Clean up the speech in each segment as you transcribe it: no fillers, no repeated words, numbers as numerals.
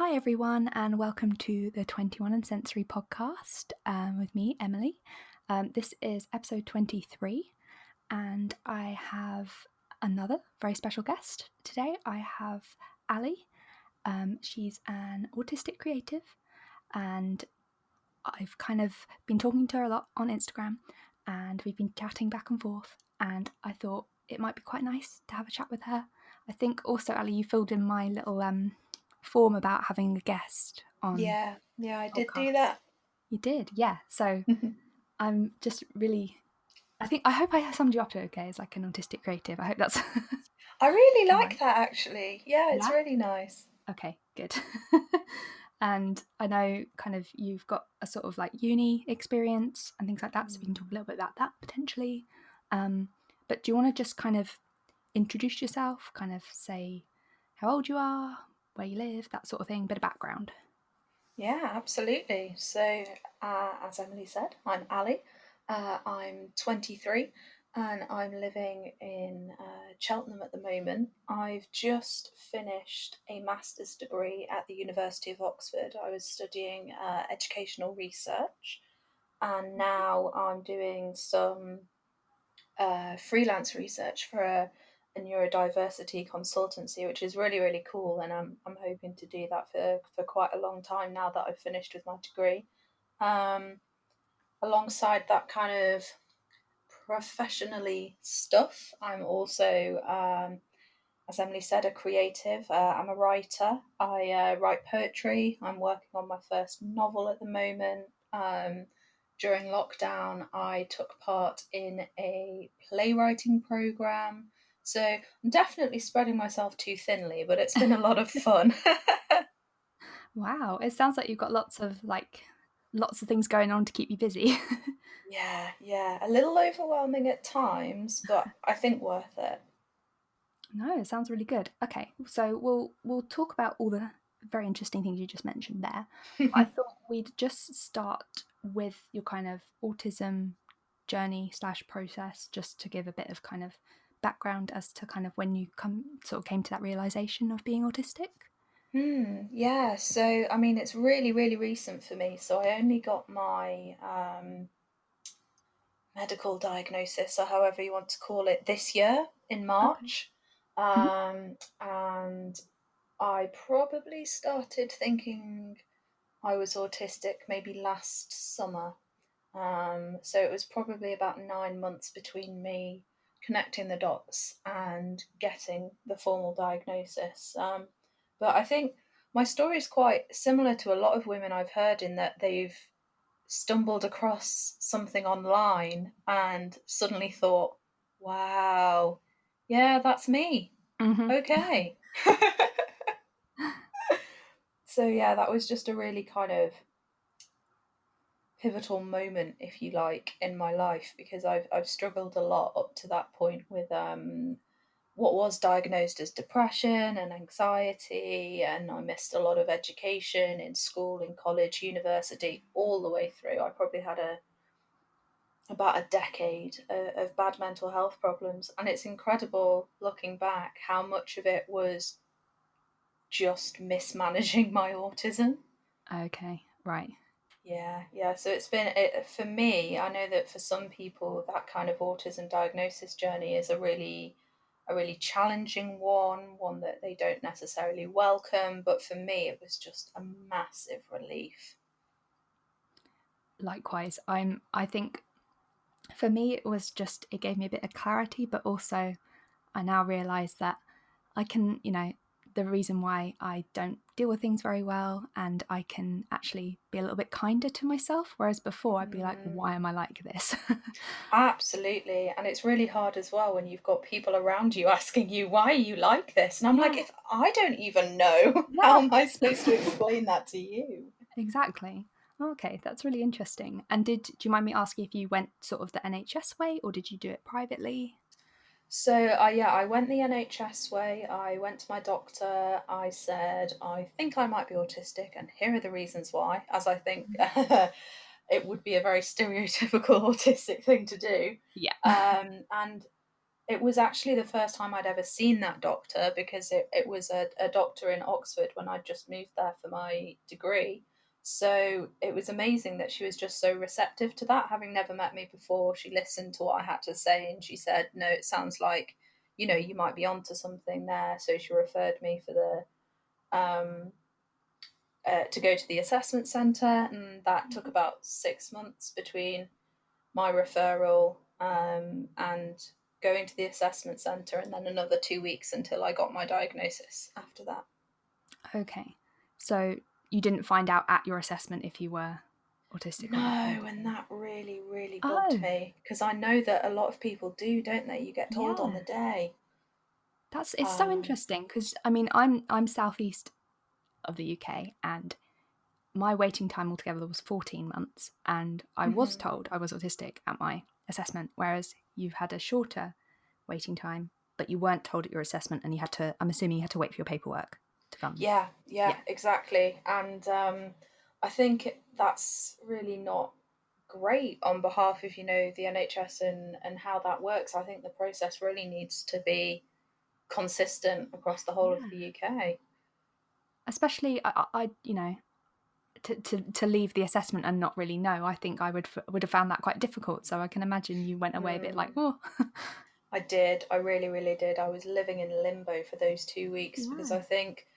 Hi, everyone, and welcome to the 21 and Sensory podcast with me, Emily. This is episode 23, and I have another very special guest today. I have Allie. She's an autistic creative, and I've kind of been talking to her a lot on Instagram, and we've been chatting back and forth, and I thought it might be quite nice to have a chat with her. I think also, Allie, you filled in my little form about having a guest on Yeah, I the did do podcast. that. You did, yeah. So I'm just really, I hope I summed you up to okay as like an autistic creative. I hope that's I really all like right. that actually. Yeah, it's Yeah. really nice. Okay, good. And I know kind of you've got a sort of like uni experience and things like that, so we can talk a little bit about that potentially. But do you want to just kind of introduce yourself, kind of say how old you are, where you live, that sort of thing, bit of background? Yeah, absolutely. So, as Emily said, I'm Allie. I'm 23 and I'm living in Cheltenham at the moment. I've just finished a master's degree at the University of Oxford. I was studying educational research, and now I'm doing some freelance research for a neurodiversity consultancy, which is really, really cool. And I'm hoping to do that for quite a long time now that I've finished with my degree. Um, Alongside that kind of professionally stuff, I'm also, as Emily said, a creative. I'm a writer. I write poetry. I'm working on my first novel at the moment. During lockdown, I took part in a playwriting program. So I'm definitely spreading myself too thinly, but it's been a lot of fun. Wow, it sounds like you've got lots of things going on to keep you busy. Yeah, a little overwhelming at times, but I think worth it. No, it sounds really good. Okay, so we'll talk about all the very interesting things you just mentioned there. I thought we'd just start with your kind of autism journey slash process, just to give a bit of kind of background as to kind of when you came to that realization of being autistic. Yeah, so I mean, it's really, really recent for me. So I only got my medical diagnosis, or however you want to call it, this year in Okay. March. Mhm. And I probably started thinking I was autistic maybe last summer. So it was probably about 9 months between me connecting the dots and getting the formal diagnosis. But I think my story is quite similar to a lot of women I've heard in that they've stumbled across something online and suddenly thought, wow, yeah, that's me. Mhm. Okay. So, yeah, that was just a really kind of pivotal moment, if you like, in my life because I've struggled a lot up to that point with what was diagnosed as depression and anxiety, and I missed a lot of education in school, in college, university, all the way through. I probably had about a decade of bad mental health problems, and it's incredible looking back how much of it was just mismanaging my autism. Okay, right. Yeah. So it's been it, for me. I know that for some people, that kind of autism diagnosis journey is a really challenging one that they don't necessarily welcome. But for me, it was just a massive relief. Likewise, I think for me it gave me a bit of clarity, but also I now realize that I can, the reason why I don't deal with things very well, and I can actually be a little bit kinder to myself. Whereas before, I'd be like, why Mm, am I like this? absolutely, and it's really hard as well when you've got people around you asking you why are you like this, and I'm like, Yeah, if I don't even know, how yeah, am I supposed to explain that to you? exactly. Okay, that's really interesting. And do you mind me asking if you went sort of the NHS way or did you do it privately? So, I went the NHS way. I went to my doctor. I said, I think I might be autistic, and here are the reasons why, as I think it would be a very stereotypical autistic thing to do. Yeah. And it was actually the first time I'd ever seen that doctor, because it was a doctor in Oxford when I'd just moved there for my degree. So it was amazing that she was just so receptive to that, having never met me before. She listened to what I had to say and she said, no, it sounds like, you might be onto something there. So she referred me for to go to the assessment centre, and that took about 6 months between my referral and going to the assessment centre, and then another 2 weeks until I got my diagnosis after that. Okay. So you didn't find out at your assessment if you were autistic No, or not? and that really, really bugged Oh, me, because I know that a lot of people do, don't they? You get told on yeah. the day. It's so Um, interesting because I mean I'm southeast of the UK, and my waiting time altogether was 14 months, and I was mhm. told I was autistic at my assessment, whereas you've had a shorter waiting time, but you weren't told at your assessment, and I'm assuming you had to wait for your paperwork to come. Yeah, Yeah. exactly. And I think that's really not great on behalf of, the NHS and how that works. I think the process really needs to be consistent across the whole of Yeah. the UK. Especially to leave the assessment and not really know, I think would have found that quite difficult. So I can imagine you went away a bit like, Mm. oh. I did. I really, really did. I was living in limbo for those 2 weeks, because I Yeah. think,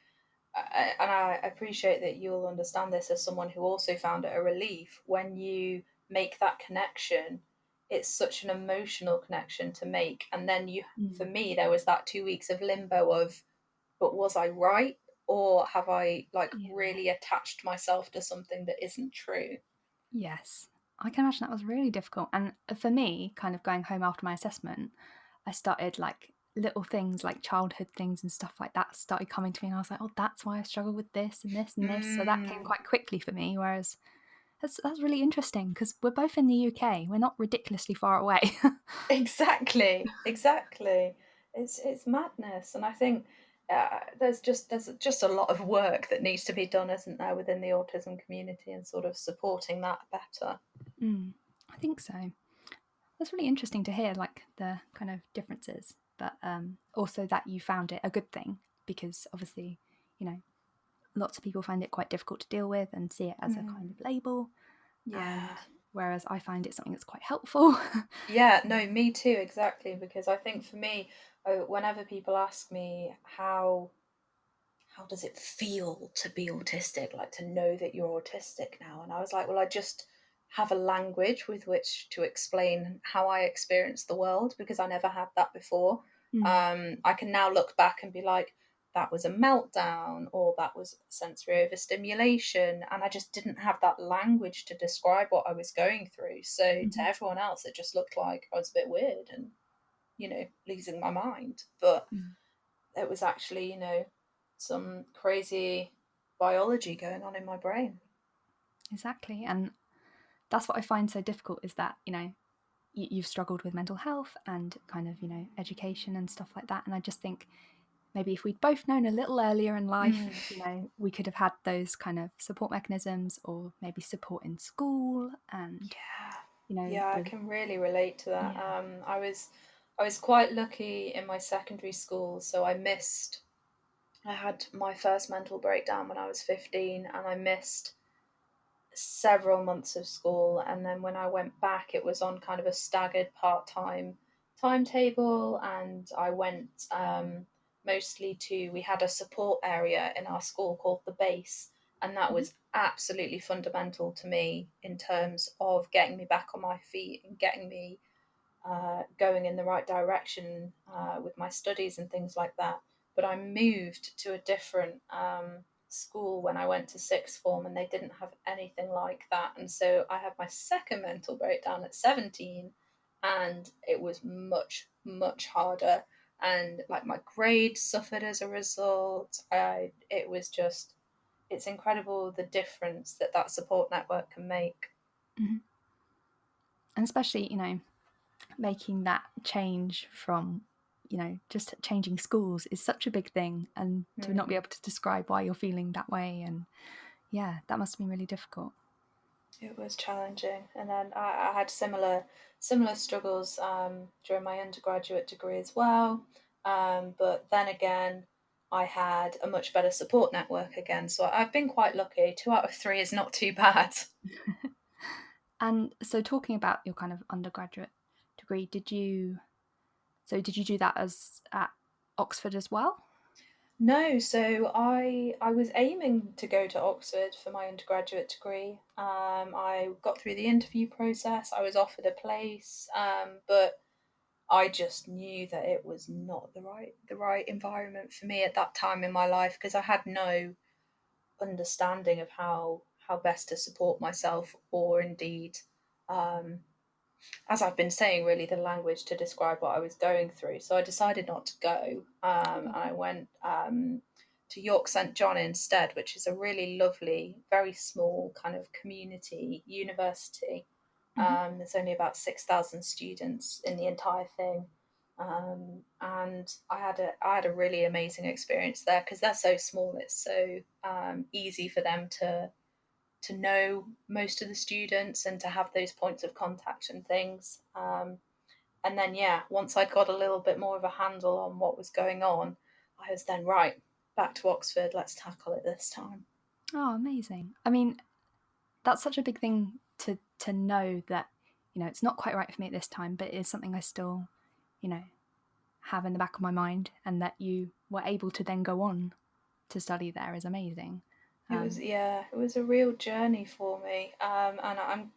and I appreciate that you'll understand this as someone who also found it a relief when you make that connection. It's such an emotional connection to make. And then for Mm. me, there was that 2 weeks of limbo of, but was I right? Or have I Yeah. really attached myself to something that isn't true? Yes. I can imagine that was really difficult. And for me, kind of going home after my assessment, I started like little things like childhood things and stuff like that started coming to me, and I was like, oh, that's why I struggle with this and this and this. So that came Mm. quite quickly for me. Whereas that's really interesting because we're both in the UK. We're not ridiculously far away. Exactly, exactly. It's madness, and I think there's just a lot of work that needs to be done, isn't there, within the autism community, and sort of supporting that better. I think so. That's really interesting to hear, like the kind of differences, but also that you found it a good thing because obviously, you know, lots of people find it quite difficult to deal with and see it as a kind Mm. of label, and Yeah. whereas I find it something that's quite helpful. Yeah, no, me too, exactly. Because I think for me, whenever people ask me how does it feel to be autistic, like to know that you're autistic now, and I was like, well, I just have a language with which to explain how I experience the world, because I never had that before. Mm. I can now look back and be like, that was a meltdown, or that was sensory overstimulation, and I just didn't have that language to describe what I was going through. So to Mm-hmm. everyone else, it just looked like I was a bit weird and, losing my mind. But Mm. it was actually, some crazy biology going on in my brain. Exactly, and that's what I find so difficult is that you've struggled with mental health and kind of education and stuff like that, and I just think maybe if we'd both known a little earlier in life, Mm. we could have had those kind of support mechanisms or maybe support in school and, Yeah, yeah, I the, can really relate to that. yeah. I was quite lucky in my secondary school, so I had my first mental breakdown when I was 15, and I missed several months of school. And then when I went back, it was on kind of a staggered part-time timetable, and I went mostly we had a support area in our school called the base, and that Mhm. was absolutely fundamental to me in terms of getting me back on my feet and getting me going in the right direction with my studies and things like that. But I moved to a different school when I went to sixth form, and they didn't have anything like that. And so I had my second mental breakdown at 17, and it was much, much harder. And like my grades suffered as a result. It was just, it's incredible the difference that that support network can make. Mhm. And especially making that change from just changing schools is such a big thing, and to not be Mm. able to describe why you're feeling that way, and yeah, that must have been really difficult. It was challenging, and then I had similar struggles during my undergraduate degree as well. But then again, I had a much better support network again, so I've been quite lucky. 2 out of 3 is not too bad. And so, talking about your kind of undergraduate degree, did you do that as at Oxford as well? No, so I was aiming to go to Oxford for my undergraduate degree. I got through the interview process. I was offered a place, but I just knew that it was not the right environment for me at that time in my life because I had no understanding of how best to support myself or indeed um, as I've been saying, really the language to describe what I was going through. So I decided not to go. Okay. I went to York St John instead, which is a really lovely, very small kind of community university. Mm-hmm. There's only about 6,000 students in the entire thing. And I had a really amazing experience there because they're so small. It's so easy for them to know most of the students and to have those points of contact and things. And then, yeah, once I'd got a little bit more of a handle on what was going on, I was then right back to Oxford. Let's tackle it this time. Oh, amazing. I mean, that's such a big thing to know that, it's not quite right for me at this time, but it is something I still, you know, have in the back of my mind, and that you were able to then go on to study there is amazing. It was a real journey for me, and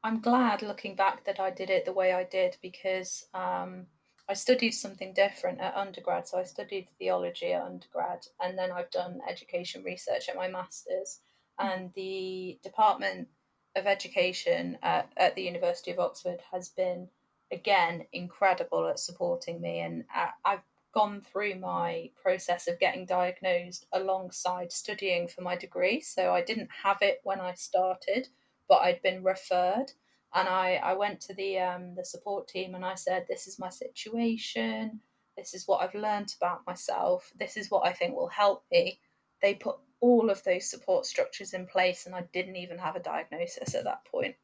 I'm glad looking back that I did it the way I did because I studied something different at undergrad. So I studied theology at undergrad, and then I've done education research at my master's. And the Department of Education at the University of Oxford has been, again, incredible at supporting me. And I've gone through my process of getting diagnosed alongside studying for my degree. So I didn't have it when I started, but I'd been referred. And I went to the support team and I said, "This is my situation. This is what I've learned about myself. This is what I think will help me." They put all of those support structures in place, and I didn't even have a diagnosis at that point.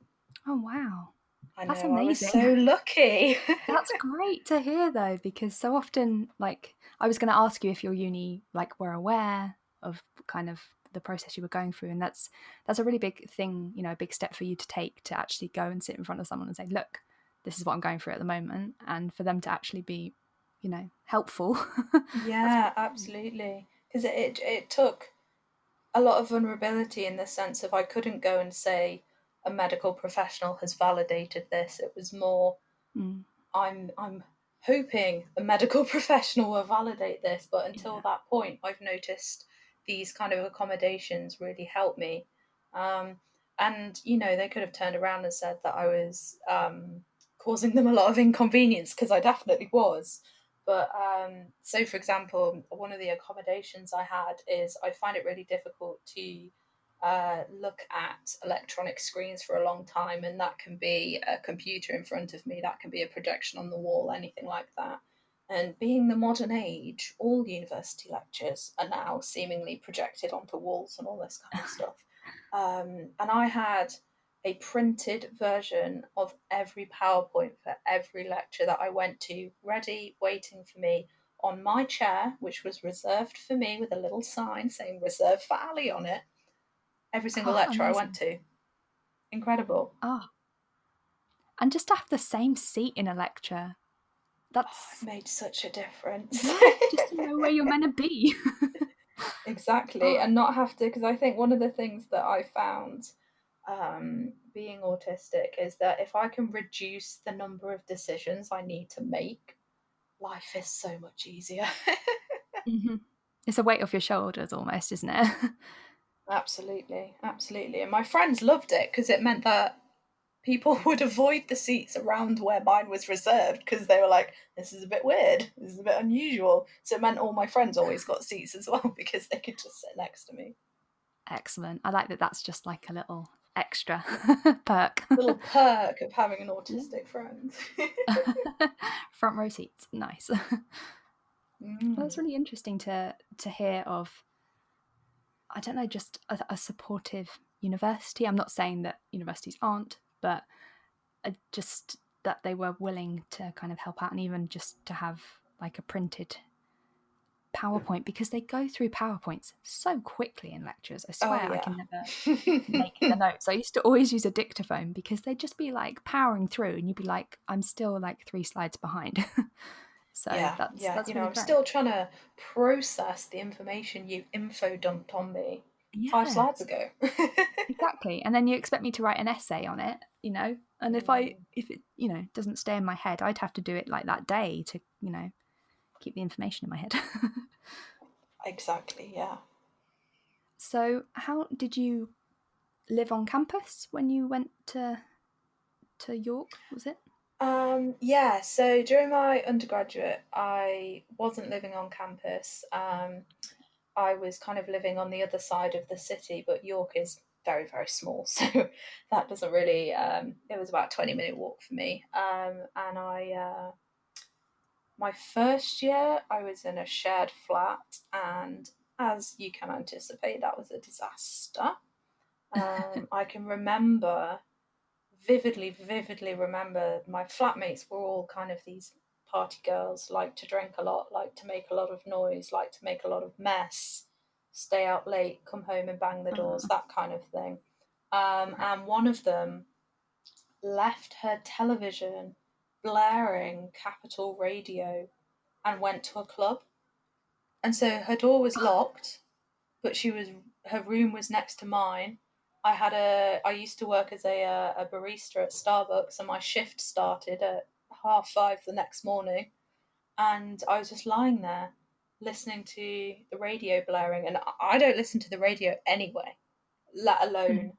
Oh, wow. I That's know, I was amazing. so lucky. That's great to hear, though, because so often, like, I was going to ask you if your uni, like, were aware of kind of the process you were going through, and that's a really big thing, a big step for you to take, to actually go and sit in front of someone and say, "Look, this is what I'm going through at the moment," and for them to actually be, helpful. That's Yeah, really cool. absolutely. Because it took a lot of vulnerability in the sense of I couldn't go and say a medical professional has validated this. It was more Mm, I'm hoping a medical professional will validate this, but until yeah. that point, I've noticed these kind of accommodations really help me. Um, and they could have turned around and said that I was causing them a lot of inconvenience because I definitely was. But so, for example, one of the accommodations I had is I find it really difficult to look at electronic screens for a long time, and that can be a computer in front of me, that can be a projection on the wall, anything like that. And being the modern age, all university lectures are now seemingly projected onto walls and all this kind of stuff. And I had a printed version of every PowerPoint for every lecture that I went to, ready, waiting for me on my chair, which was reserved for me with a little sign saying reserved for Allie on it, every single Oh, lecture I went amazing. to. Incredible. Oh, and just to have the same seat in a lecture, Oh, it that's, made such a difference. yeah, just to know where you're meant to be. Exactly. Oh, And not have to, because I think one of the things that I found being autistic is that if I can reduce the number of decisions I need to make, life is so much easier. mhm. It's a weight off your shoulders almost, isn't it? Absolutely. Absolutely. And my friends loved it because it meant that people would avoid the seats around where mine was reserved because they were like, this is a bit weird, this is a bit unusual. So it meant all my friends always got seats as well because they could just sit next to me. Excellent. I like that that's just like a little extra perk. Little perk of having an Yeah. autistic friend. Front row seats. Nice. Well, that's Mm. really interesting to hear of, I don't know, just a supportive university. I'm not saying that universities aren't, but just that they were willing to kind of help out, and even just to have like a printed PowerPoint, because they go through PowerPoints so quickly in lectures. I Oh swear I yeah. can never make the notes. I used to always use a dictaphone because they'd just be like powering through and you'd be like, I'm still like 3 slides behind. So Yeah, yeah. that's really I'm great. still trying to process the information you info dumped on me 5 Yeah, slides ago. exactly. And then you expect me to write an essay on it, and if it doesn't stay in my head, I'd have to do it like that day to keep the information in my head. Exactly, yeah. So how did you live on campus when you went to York, was it? Yeah, so during my undergraduate, I wasn't living on campus. I was kind of living on the other side of the city, but York is very, very small, so that doesn't really. It was about a 20-minute walk for me. And my first year, I was in a shared flat, and as you can anticipate, that was a disaster. I can remember vividly remember my flatmates were all kind of these party girls, like to drink a lot, like to make a lot of noise, like to make a lot of mess, stay out late, come home and bang the doors, that kind of thing. And one of them left her television blaring Capital Radio and went to a club. And so her door was locked, but her room was next to mine. I used to work as a barista at Starbucks, and my shift started at 5:30 the next morning, and I was just lying there listening to the radio blaring, and I don't listen to the radio anyway, let Mm. alone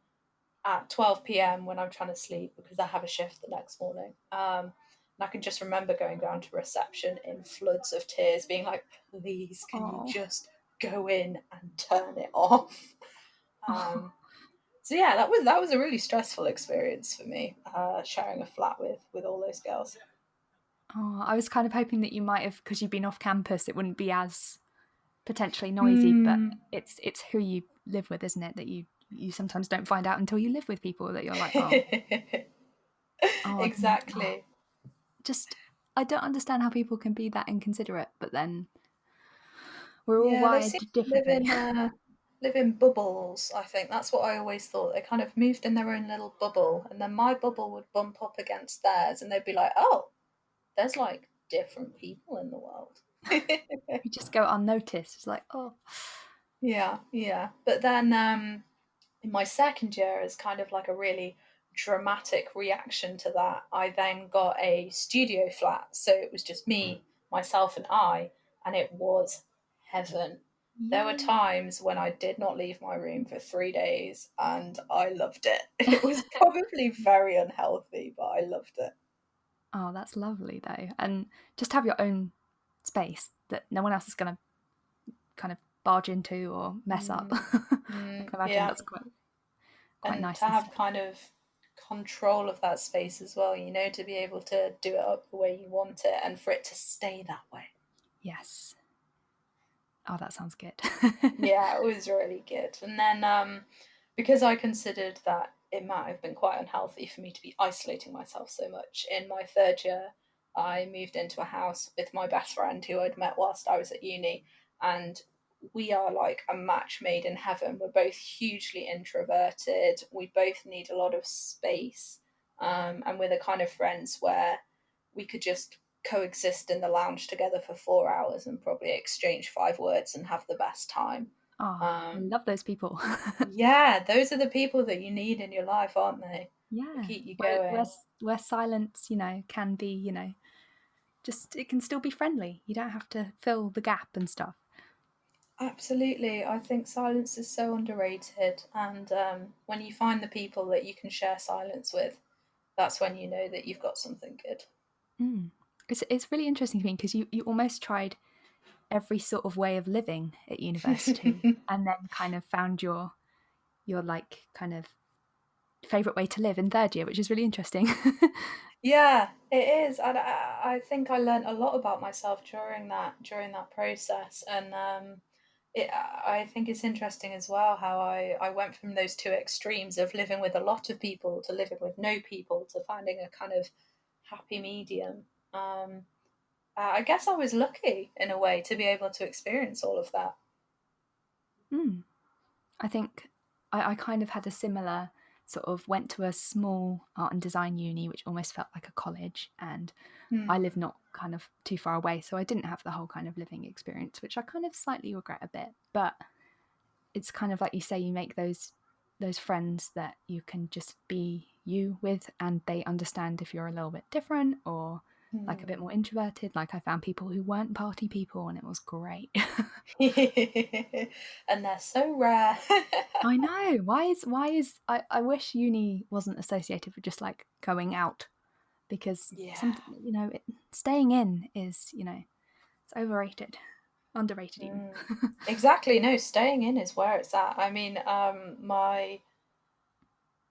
at 12 p.m. when I'm trying to sleep because I have a shift the next morning. And I can just remember going down to reception in floods of tears, being like, please, can you Oh. just go in and turn it off? Oh. Um, so yeah, that was a really stressful experience for me, sharing a flat with all those girls. Oh, I was kind of hoping that you might have, because you've been off campus, it wouldn't be as potentially noisy, but Mm. it's who you live with, isn't it? That you sometimes don't find out until you live with people that you're like, oh, Exactly. just I don't understand how people can be that inconsiderate, but then we're all Yeah, they wired seem to differently. live in bubbles. I think that's what I always thought. They kind of moved in their own little bubble, and then my bubble would bump up against theirs, and they'd be like, "Oh, there's like different people in the world." We just go unnoticed. It's like, oh, Yeah, yeah. But then in my second year, as kind of like a really dramatic reaction to that, I then got a studio flat. So it was just me, myself, and I, and it was heaven. There were yay. times when I did not leave my room for 3 days, and I loved it. It was probably very unhealthy, but I loved it. Oh, that's lovely though, and just have your own space that no one else is going to kind of barge into or mess up. Mm, I can imagine yeah, that's quite and nice to and have stuff. kind of control of that space as well, to be able to do it up the way you want it and for it to stay that way. Yes. Oh, that sounds good. Yeah, it was really good. And then because I considered that it might have been quite unhealthy for me to be isolating myself so much, in my third year, I moved into a house with my best friend who I'd met whilst I was at uni. And we are like a match made in heaven. We're both hugely introverted. We both need a lot of space. And we're the kind of friends where we could just coexist in the lounge together for 4 hours and probably exchange 5 words and have the best time. Oh, I Um, love those people. yeah, those are the people that you need in your life, aren't they? To Yeah, keep you where going. silence, can be, just it can still be friendly. You don't have to fill the gap and stuff. Absolutely. I think silence is so underrated. And when you find the people that you can share silence with, that's when you know that you've got something good. Mm. It's really interesting to me because you almost tried every sort of way of living at university, and then kind of found your like kind of favorite way to live in third year, which is really interesting. Yeah, it is. I think I learned a lot about myself during that process, and I think it's interesting as well how I went from those two extremes of living with a lot of people to living with no people to finding a kind of happy medium. Um, I guess I was lucky in a way to be able to experience all of that. Mm. I think I kind of had a similar sort of went to a small art and design uni, which almost felt like a college, and I live Hmm. not kind of too far away, so I didn't have the whole kind of living experience, which I kind of slightly regret a bit. But it's kind of like you say, you make those friends that you can just be you with, and they understand if you're a little bit different or like a bit Hmm. more introverted. Like I found people who weren't party people, and it was great. And they're so rare. I know. Why is I wish uni wasn't associated with just like going out, because Yeah. some staying in is, it's overrated, underrated even. Mm. Exactly. No, staying in is where it's at. I mean,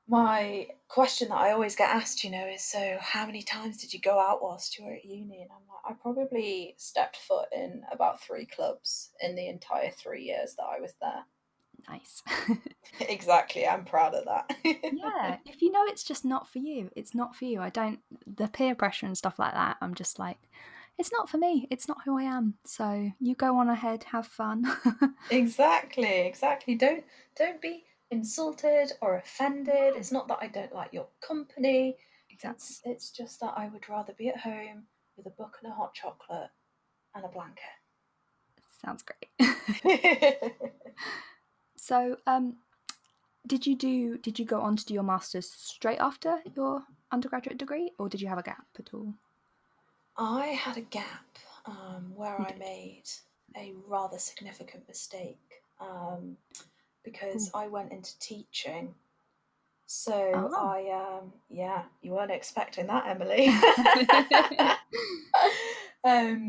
my question that I always get asked, is so how many times did you go out whilst you were at uni? And I'm like, I probably stepped foot in about 3 clubs in the entire 3 years that I was there. Nice. Exactly. I'm proud of that. Yeah, if you know it's just not for you, it's not for you. I don't, the peer pressure and stuff like that, I'm just like, it's not for me. It's not who I am. So you go on ahead, have fun. Exactly, exactly. Don't be insulted or offended. No, It's not that I don't like your company. exactly. It's just that I would rather be at home with a book and a hot chocolate and a blanket. Sounds great. So, did you go on to do your masters straight after your undergraduate degree, or did you have a gap at all? I had a gap where You I did. made a rather significant mistake because Ooh. I went into teaching. So Oh. yeah, you weren't expecting that, Emily.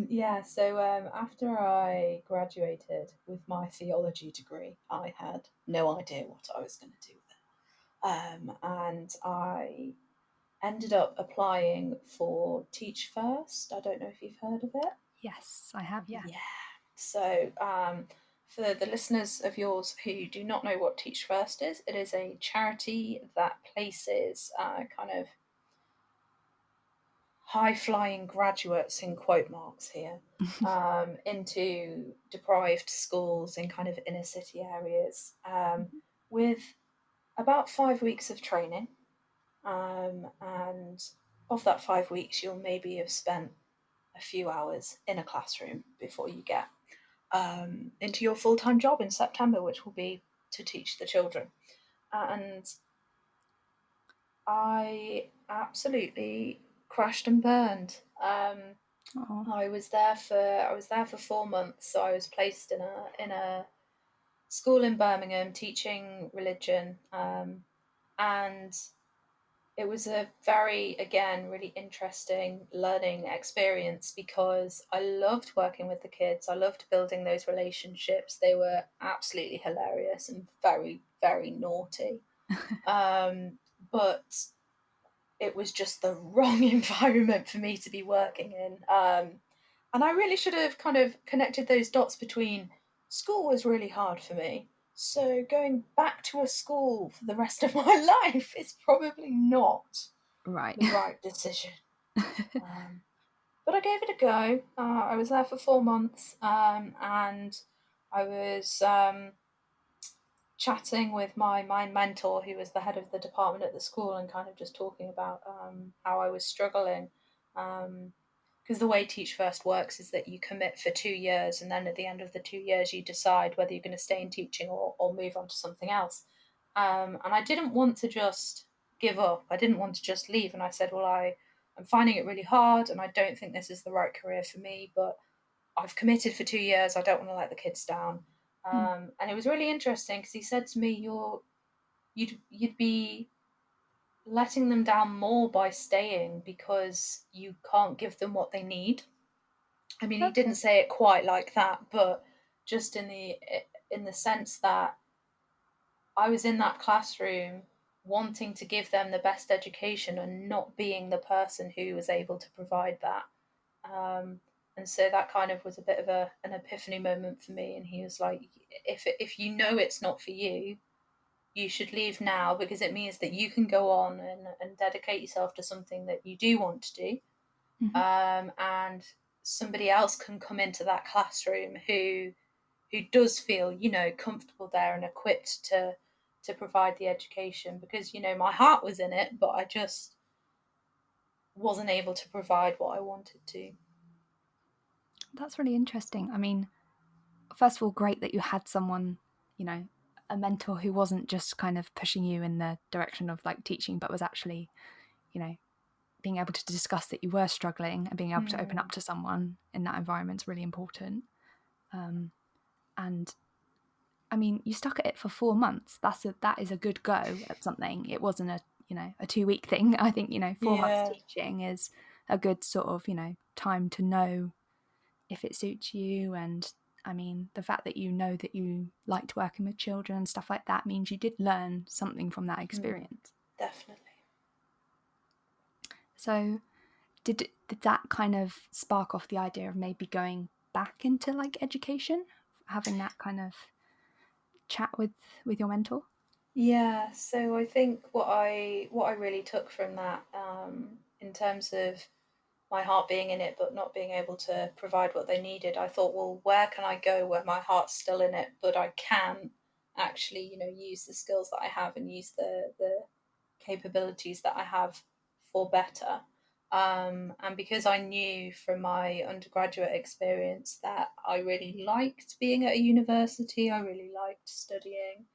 Yeah, so after I graduated with my theology degree, I had no idea what I was going to do with it. And I ended up applying for Teach First. I don't know if you've heard of it. Yes, I have. Yeah. Yeah. So, for the listeners of yours who do not know what Teach First is, it is a charity that places kind of high flying graduates in quote marks here into deprived schools in kind of inner city areas with about 5 weeks of training. And of that 5 weeks, you'll maybe have spent a few hours in a classroom before you get into your full time job in September, which will be to teach the children. And I absolutely crashed and burned. Oh. I was there for 4 months. So I was placed in a school in Birmingham teaching religion, and it was a very, again, really interesting learning experience because I loved working with the kids. I loved building those relationships. They were absolutely hilarious and very, very naughty. Um, but it was just the wrong environment for me to be working in. And I really should have kind of connected those dots between school was really hard for me. So going back to a school for the rest of my life is probably not Right. the right decision. Um, but I gave it a go. I was there for 4 months, and I was chatting with my mentor, who was the head of the department at the school, and kind of just talking about how I was struggling. Because the way Teach First works is that you commit for 2 years, and then at the end of the 2 years, you decide whether you're going to stay in teaching or move on to something else. And I didn't want to just give up. I didn't want to just leave. And I said, well, I'm finding it really hard, and I don't think this is the right career for me, but I've committed for 2 years. I don't want to let the kids down. Mm. And it was really interesting because he said to me, you'd be letting them down more by staying because you can't give them what they need. I mean, he didn't Okay. say it quite like that, but just in the sense that I was in that classroom wanting to give them the best education and not being the person who was able to provide that. Um, And so that kind of was a bit of an epiphany moment for me. And he was like, if you know it's not for you, you should leave now, because it means that you can go on and dedicate yourself to something that you do want to do. Mm-hmm. And somebody else can come into that classroom who does feel, comfortable there and equipped to provide the education, because, my heart was in it, but I just wasn't able to provide what I wanted to. That's really interesting. I mean, first of all, great that you had someone, a mentor who wasn't just kind of pushing you in the direction of like teaching, but was actually, being able to discuss that you were struggling and being able to open up to someone in that environment is really important. And I mean, you stuck at it for 4 months. That is a good go at something. It wasn't a 2-week thing. I think 4 months Yeah. teaching is a good sort of time to know if it suits you. And I mean, the fact that you know that you liked working with children and stuff like that means you did learn something from that experience. Definitely. So did that kind of spark off the idea of maybe going back into like education, having that kind of chat with your mentor? Yeah, so I think what I really took from that, in terms of my heart being in it but not being able to provide what they needed, I thought, well, where can I go where my heart's still in it, but I can actually, use the skills that I have and use the capabilities that I have for better. And because I knew from my undergraduate experience that I really liked being at a university, I really liked studying,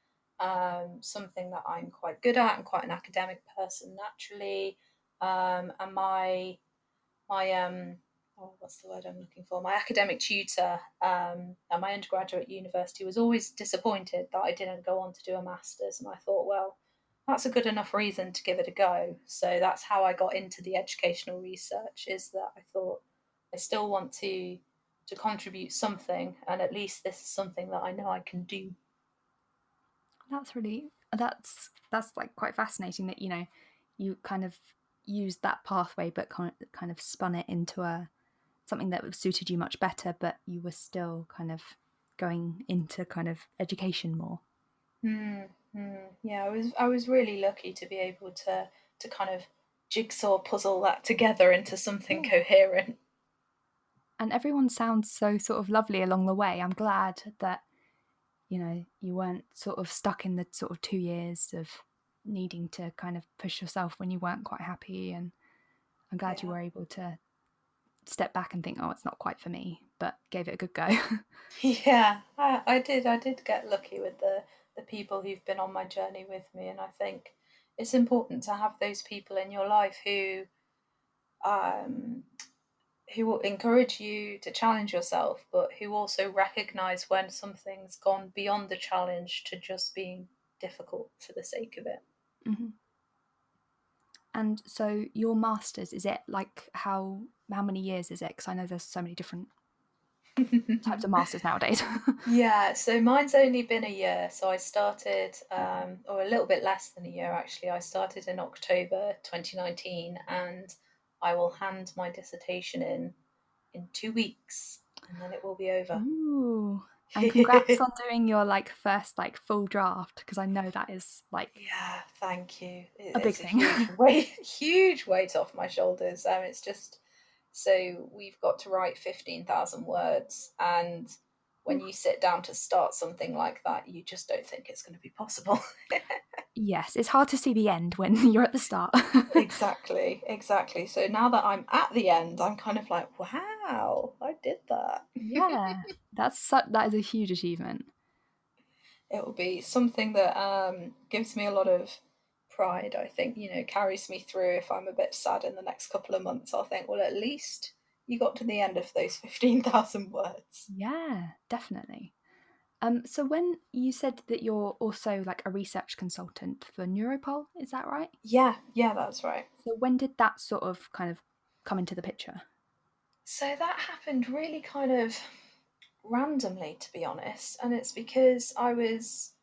something that I'm quite good at. I'm quite an academic person naturally. And my what's the word I'm looking for? My academic tutor, at my undergraduate university, was always disappointed that I didn't go on to do a master's, and I thought, well, that's a good enough reason to give it a go. So that's how I got into the educational research. Is that I thought I still want to contribute something, and at least this is something that I know I can do. That's like quite fascinating that you kind of used that pathway but kind of spun it into something that suited you much better, but you were still kind of going into kind of education more. Yeah, I was really lucky to be able to kind of jigsaw puzzle that together into something Yeah. coherent. And everyone sounds so sort of lovely along the way. I'm glad that you weren't sort of stuck in the sort of 2 years of needing to kind of push yourself when you weren't quite happy. And I'm glad you Yeah. were able to step back and think, oh, it's not quite for me, but gave it a good go. Yeah, I did get lucky with the people who've been on my journey with me, and I think it's important to have those people in your life um, who will encourage you to challenge yourself, but who also recognize when something's gone beyond the challenge to just being difficult for the sake of it. Mm-hmm. And so your masters, is it like how many years is it? Because I know there's so many different types of masters nowadays. Yeah, so mine's only been a year. So I started, or a little bit less than a year actually. I started in October 2019, and I will hand my dissertation in 2 weeks, and then it will be over. Ooh. And congrats on doing your like first like full draft, because I know that is like Yeah, thank you. a big It's a thing. huge weight off my shoulders. It's just, so we've got to write 15,000 words, and when you sit down to start something like that, you just don't think it's going to be possible. Yes, it's hard to see the end when you're at the start. Exactly, exactly. So now that I'm at the end, I'm kind of like, wow, I did that. Yeah, that is a huge achievement. It will be something that gives me a lot of pride, I think, carries me through. If I'm a bit sad in the next couple of months, I'll think, well, at least you got to the end of those 15,000 words. Yeah, definitely. So when you said that you're also like a research consultant for Neuropool, is that right? Yeah, yeah, that's right. So when did that sort of kind of come into the picture? So that happened really kind of randomly, to be honest, and it's because I was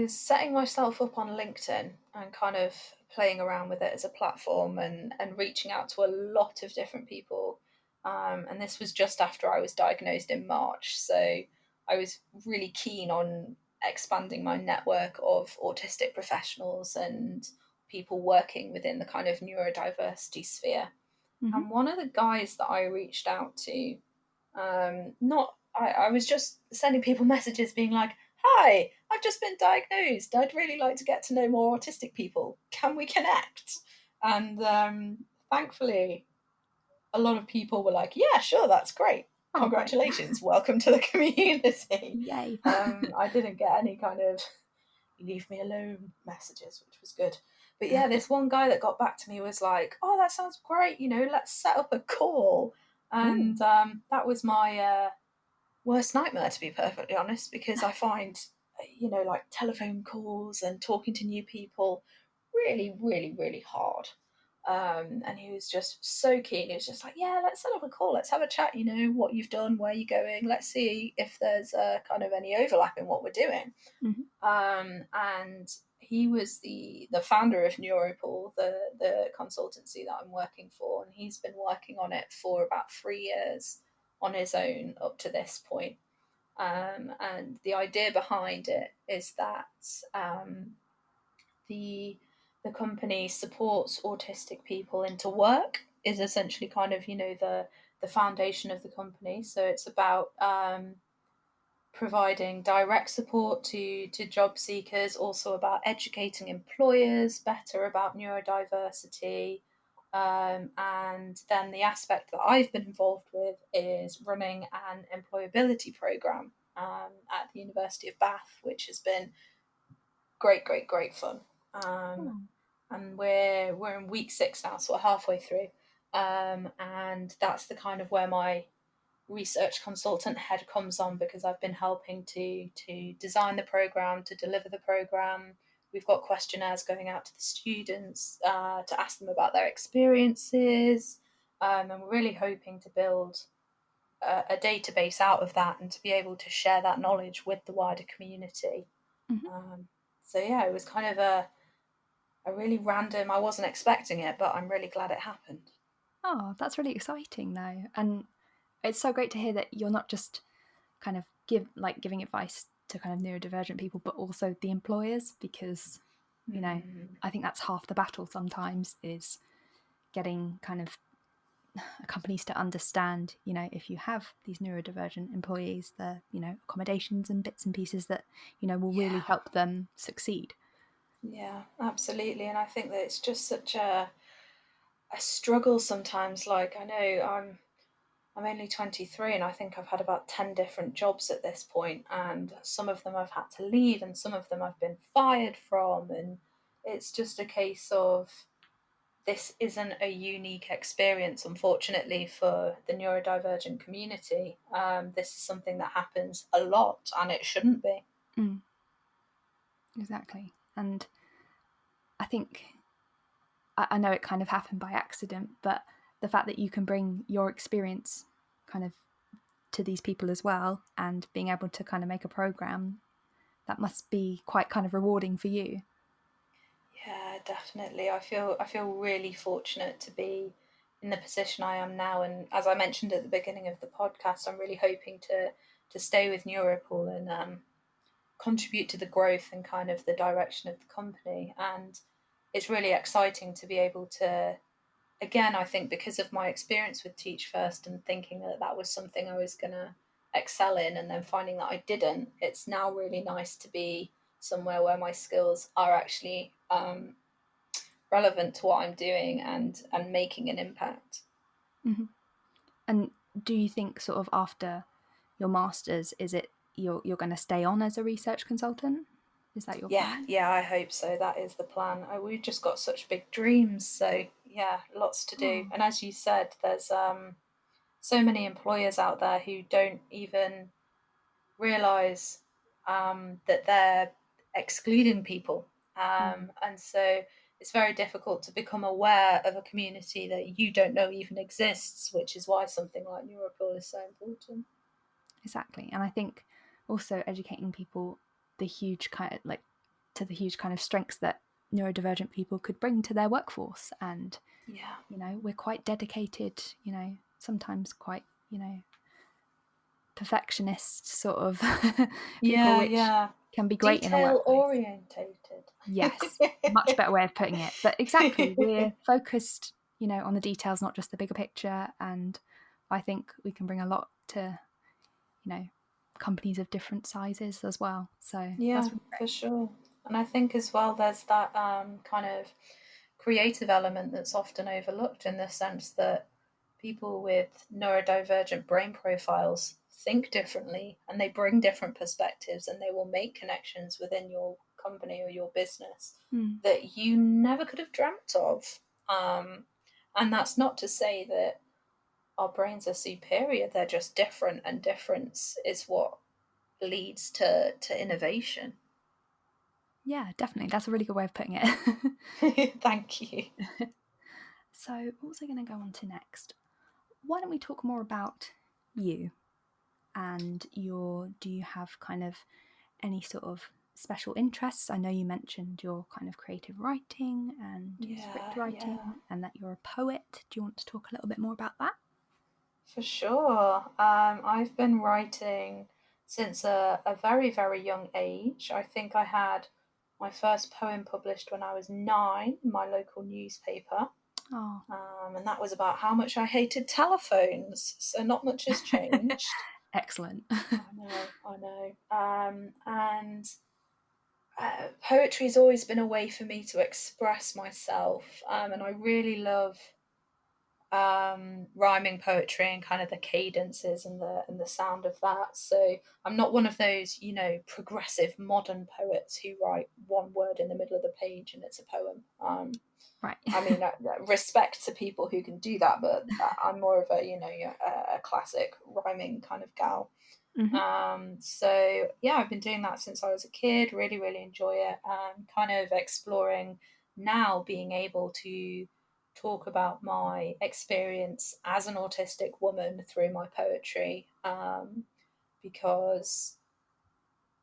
setting myself up on LinkedIn and kind of playing around with it as a platform, and reaching out to a lot of different people, And this was just after I was diagnosed in March. So I was really keen on expanding my network of autistic professionals and people working within the kind of neurodiversity sphere. Mm-hmm. And one of the guys that I reached out to, not I was just sending people messages being like, "Hi, I've just been diagnosed. I'd really like to get to know more autistic people. Can we connect?" And thankfully, a lot of people were like, "Yeah, sure, that's great. Oh, great. Congratulations, welcome to the community." Yay. I didn't get any kind of "leave me alone" messages, which was good. But yeah, this one guy that got back to me was like, "Oh, that sounds great. Let's set up a call." Ooh. And that was my worst nightmare, to be perfectly honest, because I find, like telephone calls and talking to new people really, really, really hard. And he was just so keen. He was just like, "Yeah, let's set up a call. Let's have a chat. What you've done, where you're going. Let's see if there's kind of any overlap in what we're doing." Mm-hmm. And he was the founder of Neuropool, the consultancy that I'm working for, and he's been working on it for about 3 years on his own up to this point. And the idea behind it is that the the company supports autistic people into work, is essentially kind of the foundation of the company. So it's about providing direct support to job seekers, also about educating employers better about neurodiversity. And then the aspect that I've been involved with is running an employability program at the University of Bath, which has been great, great, great fun. Um, Oh. and we're in week 6 now, so we're halfway through. And that's the kind of where my research consultant head comes on, because I've been helping to design the program, to deliver the program. We've got questionnaires going out to the students to ask them about their experiences, and we're really hoping to build a database out of that and to be able to share that knowledge with the wider community. Mm-hmm. So yeah, it was kind of a really random. I wasn't expecting it, but I'm really glad it happened. Oh, that's really exciting though. And it's so great to hear that you're not just kind of giving advice to kind of neurodivergent people, but also the employers, because I think that's half the battle sometimes, is getting kind of companies to understand, if you have these neurodivergent employees, the accommodations and bits and pieces that will really Yeah, help them succeed. yeah, absolutely. And I think that it's just such a struggle sometimes. Like, I know I'm only 23, and I think I've had about 10 different jobs at this point, and some of them I've had to leave and some of them I've been fired from. And it's just a case of, this isn't a unique experience, unfortunately, for the neurodivergent community. This is something that happens a lot, and it shouldn't be. Mm, exactly. And I think, I know it kind of happened by accident, but the fact that you can bring your experience kind of to these people as well, and being able to kind of make a program, that must be quite kind of rewarding for you. Yeah, definitely. I feel really fortunate to be in the position I am now, and as I mentioned at the beginning of the podcast, I'm really hoping to stay with Neuropool and contribute to the growth and kind of the direction of the company. And it's really exciting to be able to, again, I think because of my experience with Teach First and thinking that that was something I was going to excel in, and then finding that I didn't, it's now really nice to be somewhere where my skills are actually relevant to what I'm doing and making an impact. Mm-hmm. And do you think, sort of after your masters, is it you're going to stay on as a research consultant? Is that your Yeah, plan? yeah, I hope so. That is the plan. We've just got such big dreams, so yeah, lots to do. Oh. And as you said, there's so many employers out there who don't even realize that they're excluding people. Mm. And so it's very difficult to become aware of a community that you don't know even exists, which is why something like Neuropool is so important. Exactly. And I think also educating people, the huge kind of to the huge kind of strengths that neurodivergent people could bring to their workforce. And Yeah. we're quite dedicated, sometimes quite, perfectionist sort of people, Yeah, which yeah. can be great in a Detail workplace. orientated. Yes, much better way of putting it. But exactly, we're focused, on the details, not just the bigger picture. And I think we can bring a lot to, companies of different sizes as well. So Yeah, that's really for great. sure. And I think as well there's that kind of creative element that's often overlooked in the sense that people with neurodivergent brain profiles think differently and they bring different perspectives and they will make connections within your company or your business that you never could have dreamt of. And that's not to say that our brains are superior, they're just different, and difference is what leads to innovation. Yeah, definitely. That's a really good way of putting it. Thank you. So, what was I going to go on to next? Why don't we talk more about you and do you have kind of any sort of special interests? I know you mentioned your kind of creative writing and your script Yeah, writing yeah, and that you're a poet. Do you want to talk a little bit more about that? for sure. I've been writing since a very, very young age. I think I had my first poem published when I was 9 in my local newspaper. Oh, And that was about how much I hated telephones. So not much has changed. excellent. I know. And poetry's always been a way for me to express myself. And I really love rhyming poetry and kind of the cadences and the sound of that. So I'm not one of those, progressive modern poets who write one word in the middle of the page and it's a poem. Right. I mean, respect to people who can do that, but I'm more of a classic rhyming kind of gal. So yeah, I've been doing that since I was a kid. Really, really enjoy it. Kind of exploring now, being able to talk about my experience as an autistic woman through my poetry, because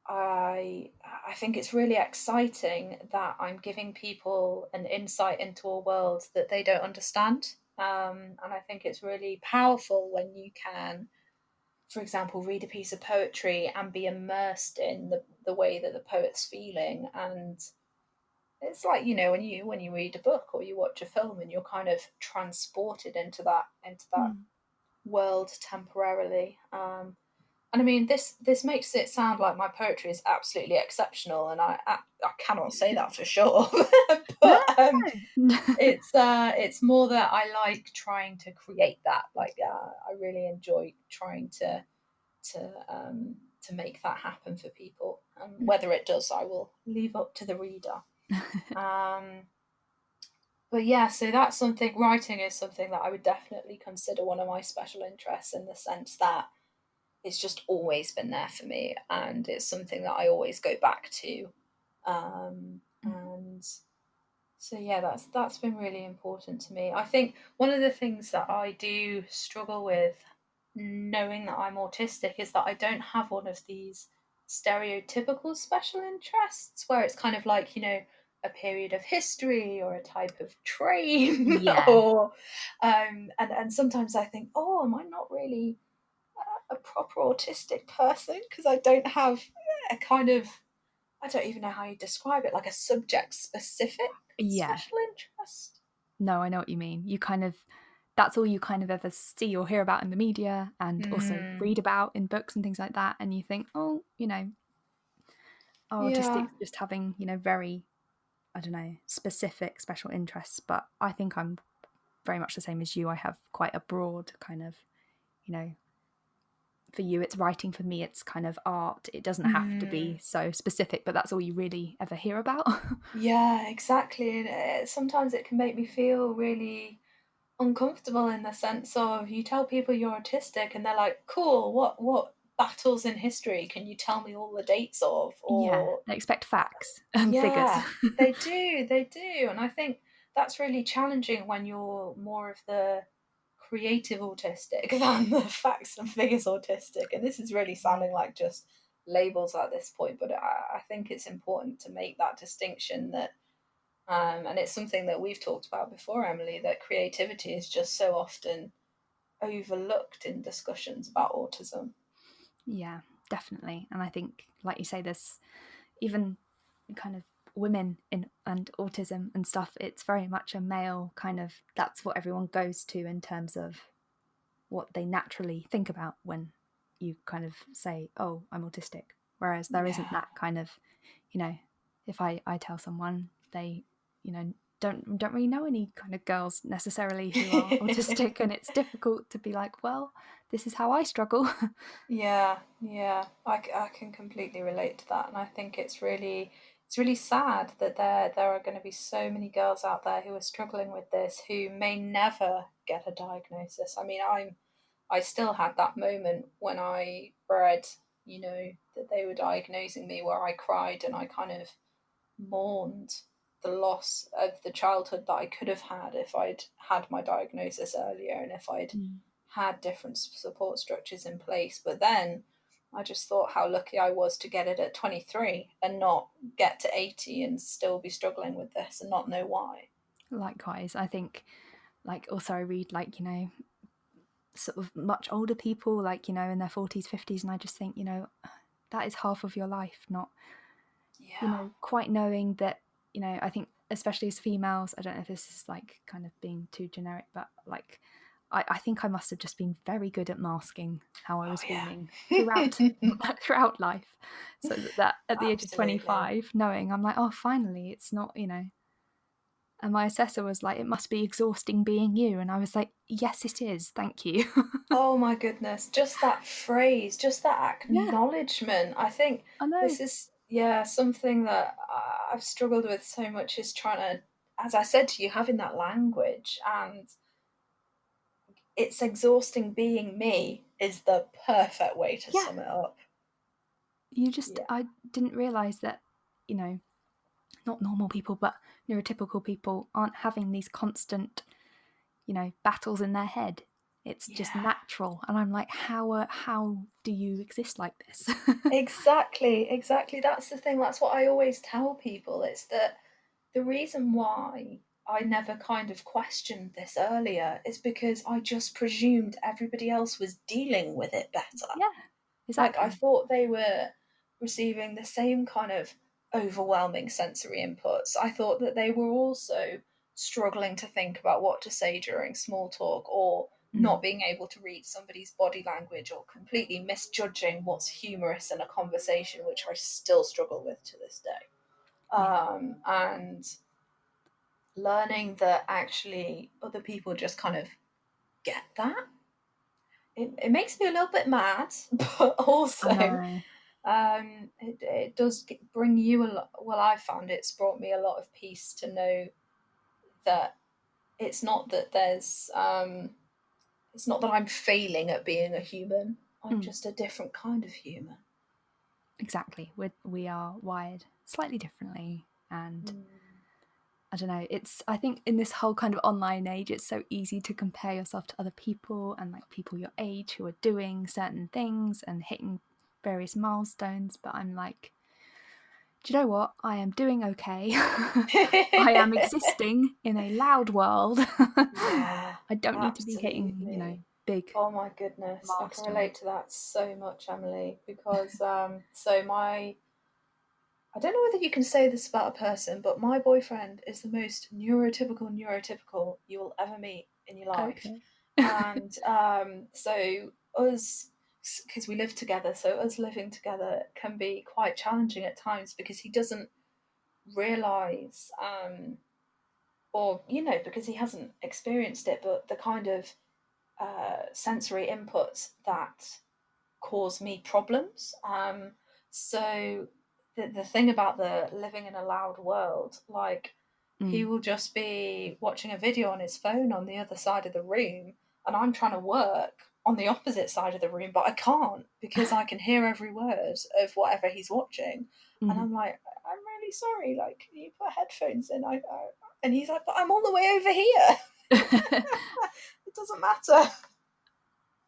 I think it's really exciting that I'm giving people an insight into a world that they don't understand. And I think it's really powerful when you can, for example, read a piece of poetry and be immersed in the way that the poet's feeling. And it's like, when you read a book or you watch a film and you're kind of transported into that Mm. world temporarily. And I mean, this makes it sound like my poetry is absolutely exceptional, and I cannot say that for sure. No. But it's more that I like trying to create that. Like I really enjoy trying to make that happen for people. Whether it does, I will leave up to the reader. Um, but yeah, so that's something. Writing is something that I would definitely consider one of my special interests in the sense that it's just always been there for me, and it's something that I always go back to. And so yeah, that's been really important to me. I think one of the things that I do struggle with, knowing that I'm autistic, is that I don't have one of these stereotypical special interests where it's kind of like, a period of history or a type of train Yeah. or and sometimes I think, oh, am I not really a proper autistic person because I don't have a kind of, I don't even know how you describe it, like a subject specific Yeah. special interest. No, I know what you mean. That's all you kind of ever see or hear about in the media and also Mm, read about in books and things like that. And you think, oh, our yeah. autistics just having, very, I don't know, specific special interests. But I think I'm very much the same as you. I have quite a broad kind of, you know, for you it's writing, for me it's kind of art. It doesn't have to Mm, be so specific, but that's all you really ever hear about. yeah, exactly. And sometimes it can make me feel really uncomfortable in the sense of you tell people you're autistic and they're like, cool, what battles in history can you tell me all the dates of? Yeah, Or they expect facts and figures. yeah, they do. And I think that's really challenging when you're more of the creative autistic than the facts and figures autistic. And this is really sounding like just labels at this point, but I think it's important to make that distinction that, and it's something that we've talked about before, Emily, that creativity is just so often overlooked in discussions about autism. Yeah, definitely. And I think, like you say, there's even kind of women in and autism and stuff, it's very much a male kind of, that's what everyone goes to in terms of what they naturally think about when you kind of say, oh, I'm autistic. Whereas there isn't Yeah. that kind of, you know, if I tell someone, they, you know, don't really know any kind of girls necessarily who are autistic, and it's difficult to be like, well, this is how I struggle. Yeah, yeah, I can completely relate to that, and I think it's really sad that there are going to be so many girls out there who are struggling with this who may never get a diagnosis. I mean, I still had that moment when I read, you know, that they were diagnosing me, where I cried and I kind of mourned the loss of the childhood that I could have had if I'd had my diagnosis earlier and if I'd Mm. had different support structures in place. But then I just thought how lucky I was to get it at 23 and not get to 80 and still be struggling with this and not know why. Likewise, I think, like, also I read, like, you know, sort of much older people, like, you know, in their 40s, 50s, and I just think, you know, that is half of your life, not, you Yeah. know, quite knowing that, you know, I think especially as females, I don't know if this is like kind of being too generic, but like I think I must have just been very good at masking how I Oh, was feeling throughout yeah. throughout life. So that at the age of Absolutely. 25, knowing I'm like, oh, finally, it's not, you know. And my assessor was like, it must be exhausting being you. And I was like, yes, it is. Thank you. Oh my goodness, just that phrase, just that Yeah, acknowledgement. I think I know. this is, yeah, something that I've struggled with so much is trying to, as I said to you, having that language. And it's exhausting being me is the perfect way to Yeah, sum it up. you just, Yeah. I didn't realize that, you know, not normal people, but neurotypical people aren't having these constant, you know, battles in their head. It's just Yeah. natural. And I'm like, how do you exist like this? Exactly, exactly. That's the thing. That's what I always tell people. It's that the reason why I never kind of questioned this earlier is because I just presumed everybody else was dealing with it better. Yeah, Like, I exactly. thought they were receiving the same kind of overwhelming sensory inputs. I thought that they were also struggling to think about what to say during small talk, or Mm, not being able to read somebody's body language, or completely misjudging what's humorous in a conversation, which I still struggle with to this day. yeah. And learning that actually other people just kind of get that. It makes me a little bit mad, but I also know. it does bring you a lot. Well, I found it's brought me a lot of peace to know that it's not that it's not that I'm failing at being a human. I'm Mm, just a different kind of human. exactly. We are wired slightly differently. And Mm. I don't know, it's, I think in this whole kind of online age, it's so easy to compare yourself to other people and like people your age who are doing certain things and hitting various milestones. But I'm like, do you know what? I am doing okay. I am existing in a loud world. Yeah, I don't need to be hitting, you know, absolutely. big Oh my goodness, I can relate milestones. to that so much, Emily, because so my I don't know whether you can say this about a person, but my boyfriend is the most neurotypical you will ever meet in your life. Okay. And so us, because we live together, so us living together can be quite challenging at times because he doesn't realize, or, you know, because he hasn't experienced it, but the kind of sensory inputs that cause me problems. So the thing about the living in a loud world, like, he Mm. will just be watching a video on his phone on the other side of the room, and I'm trying to work on the opposite side of the room, but I can't because I can hear every word of whatever he's watching. And Mm. I'm like, I'm really sorry. Like, can you put headphones in? And he's like, but I'm all the way over here. It doesn't matter.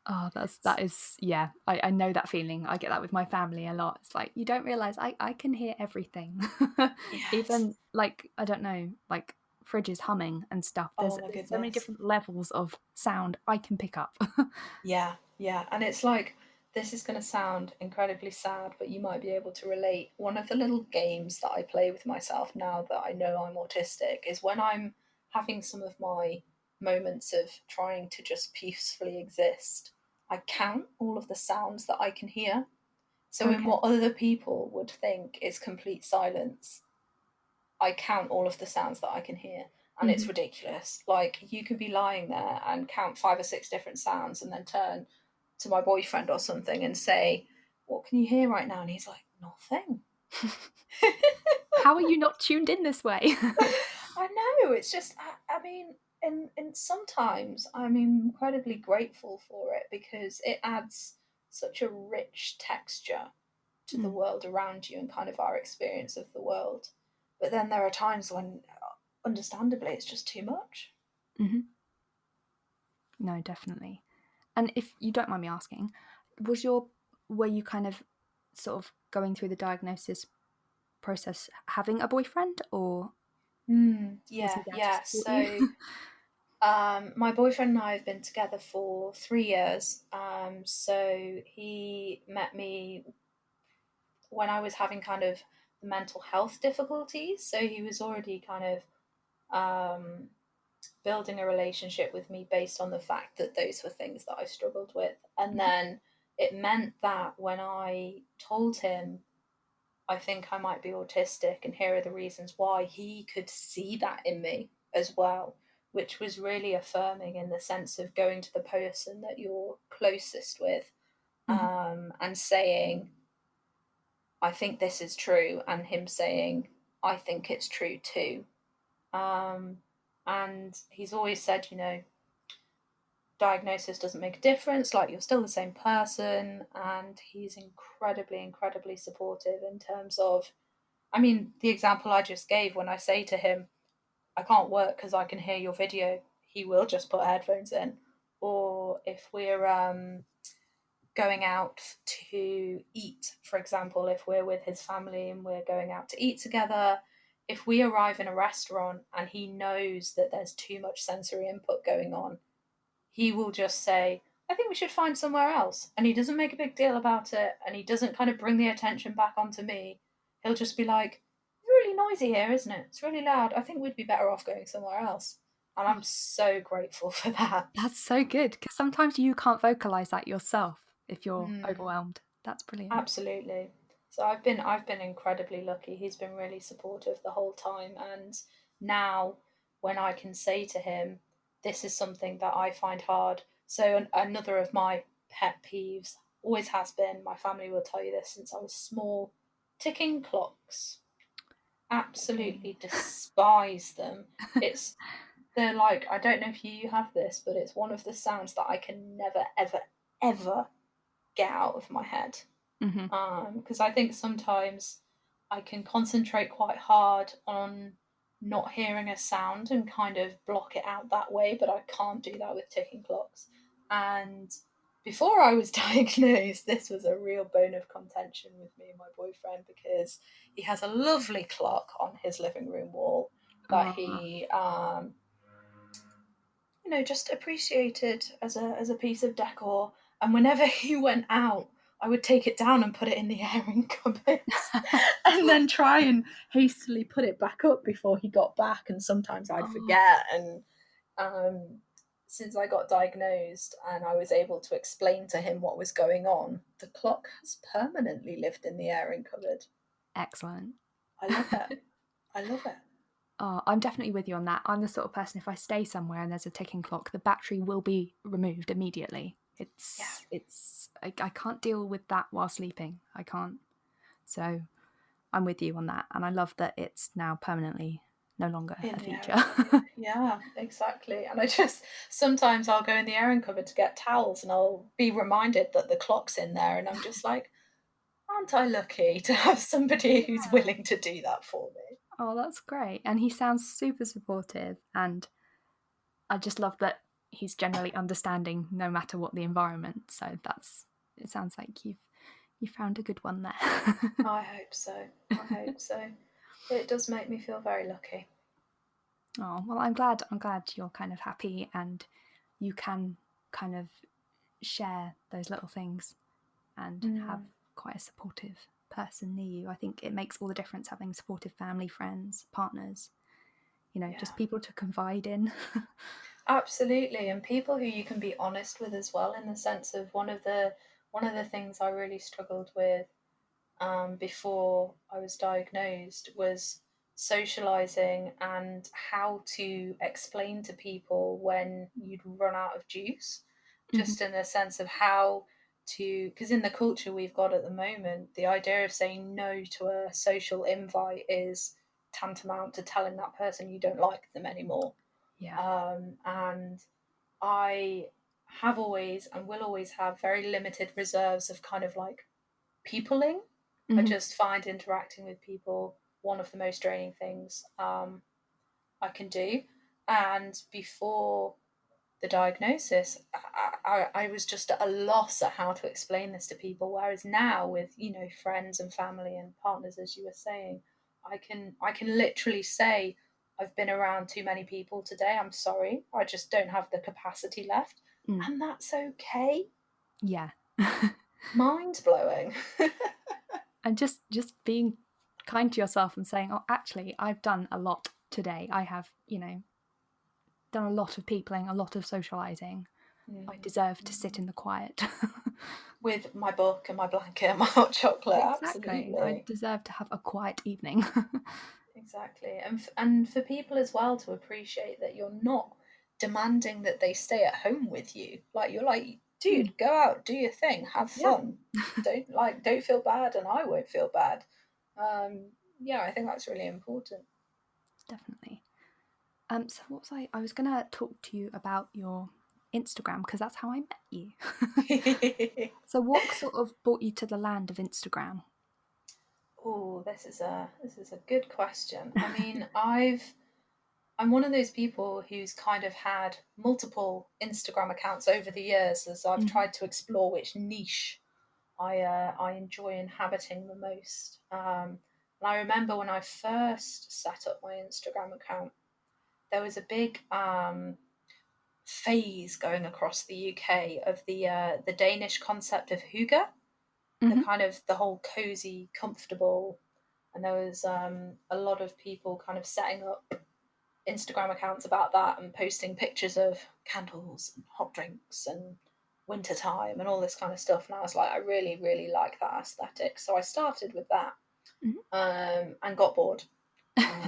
Oh, that is, yeah, I know that feeling. I get that with my family a lot. It's like, you don't realize I can hear everything. Yes. Even like, I don't know, like fridge is humming and stuff. Oh my There's so many goodness. different levels of sound I can pick up. Yeah, yeah. And it's like, this is going to sound incredibly sad, but you might be able to relate. One of the little games that I play with myself now that I know I'm autistic is when I'm having some of my moments of trying to just peacefully exist, I count all of the sounds that I can hear. So, in Okay. what other people would think is complete silence, I count all of the sounds that I can hear. And it's Mm-hmm. ridiculous. Like, you could be lying there and count 5 or 6 different sounds and then turn to my boyfriend or something and say, "What can you hear right now?" And he's like, "Nothing." How are you not tuned in this way? I know. It's just, I mean, and sometimes I'm incredibly grateful for it because it adds such a rich texture to the Mm. world around you and kind of our experience of the world. But then there are times when, understandably, it's just too much. Mm-hmm. No, definitely. And if you don't mind me asking, were you kind of sort of going through the diagnosis process having a boyfriend, or was he Yeah, there to yeah. support you? So, my boyfriend and I have been together for 3 years. So he met me when I was having kind of the mental health difficulties. So he was already kind of building a relationship with me based on the fact that those were things that I struggled with. And then it meant that when I told him I think I might be autistic, and here are the reasons why, he could see that in me as well, which was really affirming in the sense of going to the person that you're closest with, Mm-hmm. and saying, "I think this is true," and him saying, "I think it's true too." Um, and he's always said, diagnosis doesn't make a difference, like, you're still the same person. And he's incredibly, incredibly supportive in terms of, I mean, the example I just gave, when I say to him, "I can't work because I can hear your video," he will just put headphones in. Or if we're going out to eat, for example, if we're with his family and we're going out to eat together, if we arrive in a restaurant and he knows that there's too much sensory input going on, he will just say, "I think we should find somewhere else." And he doesn't make a big deal about it, and he doesn't kind of bring the attention back onto me. He'll just be like, "It's really noisy here, isn't it? It's really loud. I think we'd be better off going somewhere else." And Oh, I'm so grateful for that. that's so good, because sometimes you can't vocalize that yourself if you're Mm, overwhelmed. That's brilliant. absolutely. So I've been incredibly lucky. He's been really supportive the whole time, and now when I can say to him, "This is something that I find hard." So another of my pet peeves always has been, my family will tell you this since I was small, ticking clocks. Okay. Absolutely despise them. It's They're like, I don't know if you have this, but it's one of the sounds that I can never, ever, ever get out of my head. Mm-hmm. Because I think sometimes I can concentrate quite hard on not hearing a sound and kind of block it out that way, but I can't do that with ticking clocks. And before I was diagnosed, this was a real bone of contention with me and my boyfriend, because he has a lovely clock on his living room wall that Oh, he just appreciated as a piece of decor. And whenever he went out, I would take it down and put it in the airing cupboards, and then try and hastily put it back up before he got back. And sometimes I'd oh, forget. And since I got diagnosed and I was able to explain to him what was going on, the clock has permanently lived in the airing cupboard. excellent. I love it. I love it. Oh, I'm definitely with you on that. I'm the sort of person, if I stay somewhere and there's a ticking clock, the battery will be removed immediately. Yeah. I can't deal with that while sleeping. I can't. So I'm with you on that. And I love that it's now permanently no longer In a the feature. airing cupboard. Yeah, exactly. And I just, sometimes I'll go in the airing cupboard to get towels and I'll be reminded that the clock's in there. And I'm just like, aren't I lucky to have somebody who's Yeah. willing to do that for me? Oh, that's great. And he sounds super supportive. And I just love that he's generally understanding no matter what the environment. So it sounds like you found a good one there. I hope so. I hope so. It does make me feel very lucky. Oh, well, I'm glad you're kind of happy and you can kind of share those little things and have quite a supportive person near you. I think it makes all the difference having supportive family, friends, partners, just Yeah. people to confide in. Absolutely, and people who you can be honest with as well, in the sense of one of the things I really struggled with before I was diagnosed was socializing and how to explain to people when you'd run out of juice, Mm-hmm. just in the sense of how to, because in the culture we've got at the moment, the idea of saying no to a social invite is tantamount to telling that person you don't like them anymore. Yeah. And I have always and will always have very limited reserves of kind of like peopling. I Mm-hmm. just find interacting with people one of the most draining things I can do. And before the diagnosis, I was just at a loss at how to explain this to people. Whereas now, with friends and family and partners, as you were saying, I can literally say, I've been around too many people today. I'm sorry, I just don't have the capacity left, Mm. and that's okay. Yeah. Mind blowing. And just being kind to yourself and saying, oh, actually, I've done a lot today. I have, done a lot of peopling, a lot of socializing. I deserve to sit in the quiet. With my book and my blanket and my hot chocolate, Exactly. I absolutely. deserve to have a quiet evening. Exactly. And for people as well to appreciate that you're not demanding that they stay at home with you. Like, you're like, Mm. dude, go out, do your thing, have Yeah, fun. Don't feel bad, and I won't feel bad. Yeah, I think that's really important. definitely. So what was I was gonna talk to you about your Instagram because that's how I met you. So what sort of brought you to the land of Instagram? Oh, this is a good question. I mean, I'm one of those people who's kind of had multiple Instagram accounts over the years as I've Mm-hmm. tried to explore which niche I enjoy inhabiting the most. And I remember when I first set up my Instagram account, there was a big phase going across the UK of the Danish concept of hygge, the Mm-hmm. kind of the whole cozy, comfortable, and there was a lot of people kind of setting up Instagram accounts about that and posting pictures of candles and hot drinks and winter time and all this kind of stuff. And I was like, I really, really like that aesthetic. So I started with that and got bored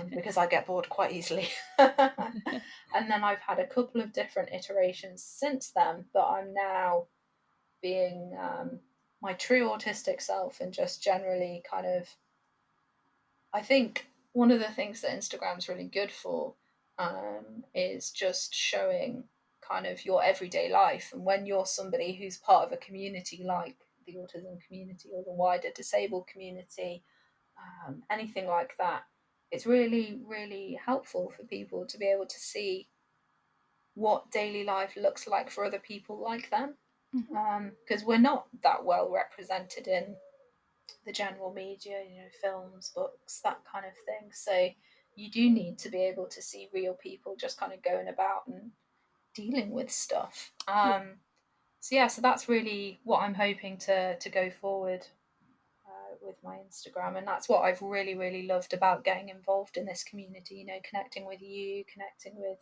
because I get bored quite easily. And then I've had a couple of different iterations since then, but I'm now being my true autistic self and just generally kind of, I think one of the things that Instagram's really good for is just showing kind of your everyday life. And when you're somebody who's part of a community like the autism community or the wider disabled community, anything like that, it's really, really helpful for people to be able to see what daily life looks like for other people like them. Mm-hmm. Because we're not that well represented in the general media, films, books, that kind of thing. So you do need to be able to see real people just kind of going about and dealing with stuff. Yeah. So yeah, so that's really what I'm hoping to go forward with my Instagram, and that's what I've really, really loved about getting involved in this community. Connecting with you, connecting with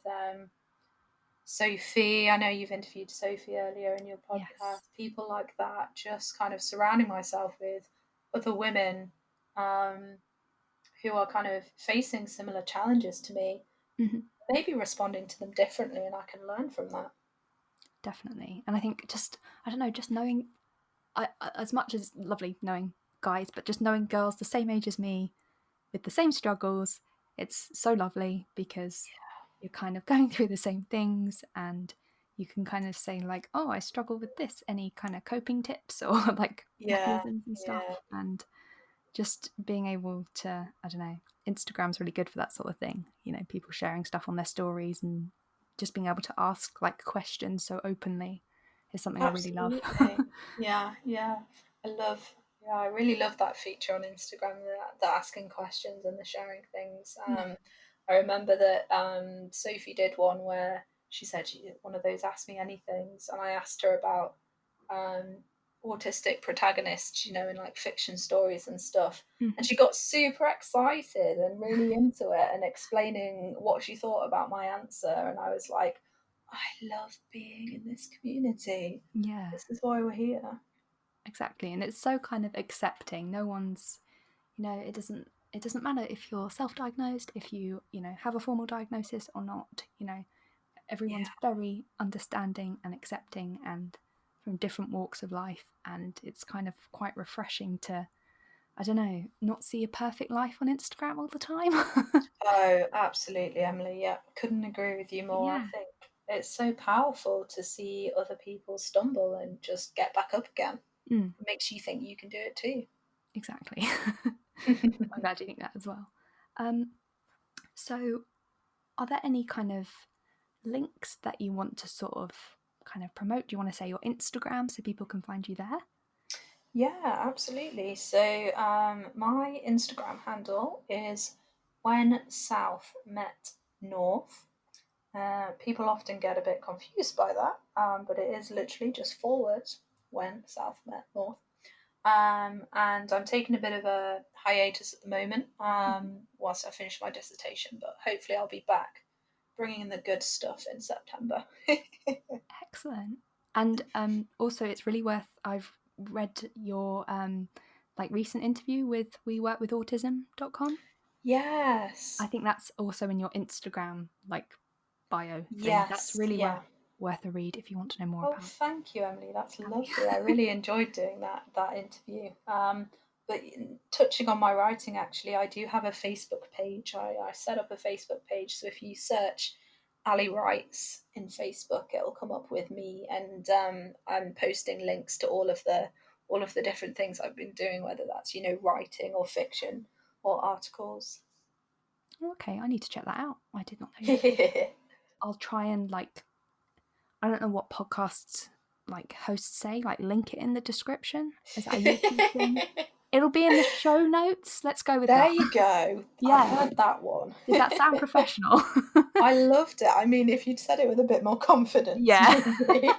Sophie. I know you've interviewed Sophie earlier in your Yes. podcast. People like that, just kind of surrounding myself with other women um, who are kind of facing similar challenges to me, Mm-hmm. maybe responding to them differently, and I can learn from that. Definitely. And I think I don't know, just knowing, as much as lovely knowing guys, but just knowing girls the same age as me with the same struggles, it's so lovely because you're kind of going through the same things and you can kind of say like, oh, I struggle with this, any kind of coping tips or like Yeah, mechanisms and stuff. yeah, And just being able to, I don't know, Instagram's really good for that sort of thing. People sharing stuff on their stories and just being able to ask like questions so openly is something I really love. absolutely. Yeah, yeah. Yeah, I really love that feature on Instagram, the asking questions and the sharing things. Yeah. I remember that Sophie did one where she said one of those Ask Me Anythings, and I asked her about um, autistic protagonists, in like fiction stories and stuff. And she got super excited and really into it and explaining what she thought about my answer. And I was like, I love being in this community. Yeah, This is why we're here. exactly. And it's so kind of accepting. No one's, it doesn't matter if you're self-diagnosed, if you have a formal diagnosis or not. Everyone's Yeah. very understanding and accepting, and from different walks of life, and it's kind of quite refreshing to, I don't know, not see a perfect life on Instagram all the time. Oh, absolutely, Emily. Yeah, couldn't agree with you more. I Yeah. think it's so powerful to see other people stumble and just get back up again. Mm, It makes you think you can do it too. exactly. I'm glad you think that as well. So are there any kind of links that you want to sort of kind of promote? Do you want to say your Instagram so people can find you there? Yeah, absolutely. So, my Instagram handle is when South met North. People often get a bit confused by that, but it is literally just 4 words: when South met North. And I'm taking a bit of a hiatus at the moment whilst I finish my dissertation, but hopefully I'll be back bringing in the good stuff in September. Excellent. And also, it's really worth. I've read your like recent interview with weworkwithautism.com. I Yes. think that's also in your Instagram like bio thing. That's Yes. really Yeah. worth a read if you want to know more Oh, about thank you, Emily. That's Allie. lovely. I really enjoyed doing that interview. But touching on my writing, actually, I do have a Facebook page. I set up a Facebook page, so if you search Allie Writes in Facebook, it'll come up with me, and I'm posting links to all of the different things I've been doing, whether that's writing or fiction or articles. Okay, I need to check that out. I did not know you. I'll try and like, I don't know what podcasts like hosts say, like link it in the description. Is that a YouTube thing? It'll be in the show notes. Let's go with There that. you go. I've Yeah. heard that one. Did that sound professional? I loved it. I mean, if you'd said it with a bit more confidence, Yeah. maybe.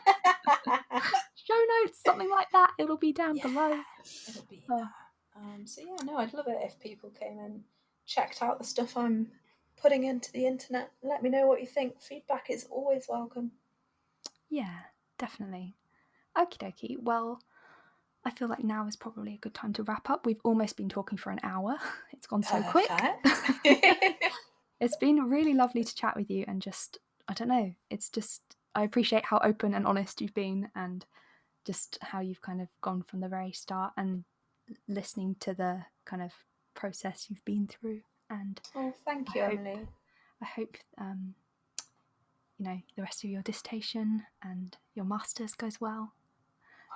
Show notes, something like that. It'll be down Yeah, below. it'll be Oh, there. So yeah, no, I'd love it if people came and checked out the stuff I'm putting into the internet. Let me know what you think. Feedback is always welcome. yeah, definitely. Okie dokie. Well, I feel like now is probably a good time to wrap up. We've almost been talking for an hour. It's gone so quick. Perfect. It's been really lovely to chat with you, and just, I don't know, it's just, I appreciate how open and honest you've been, and just how you've kind of gone from the very start and listening to the kind of process you've been through. And Oh, thank I you, hope, Emily. the rest of your dissertation and your master's goes well.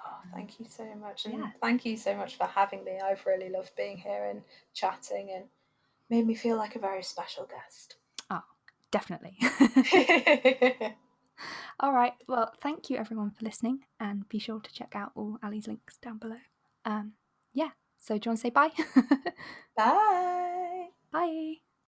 Oh, thank you so much. Yeah. And thank you so much for having me. I've really loved being here and chatting and made me feel like a very special guest. Oh, definitely. All right. Well, thank you everyone for listening, and be sure to check out all Allie's links down below. Yeah. So do you want to say bye? Bye. Bye.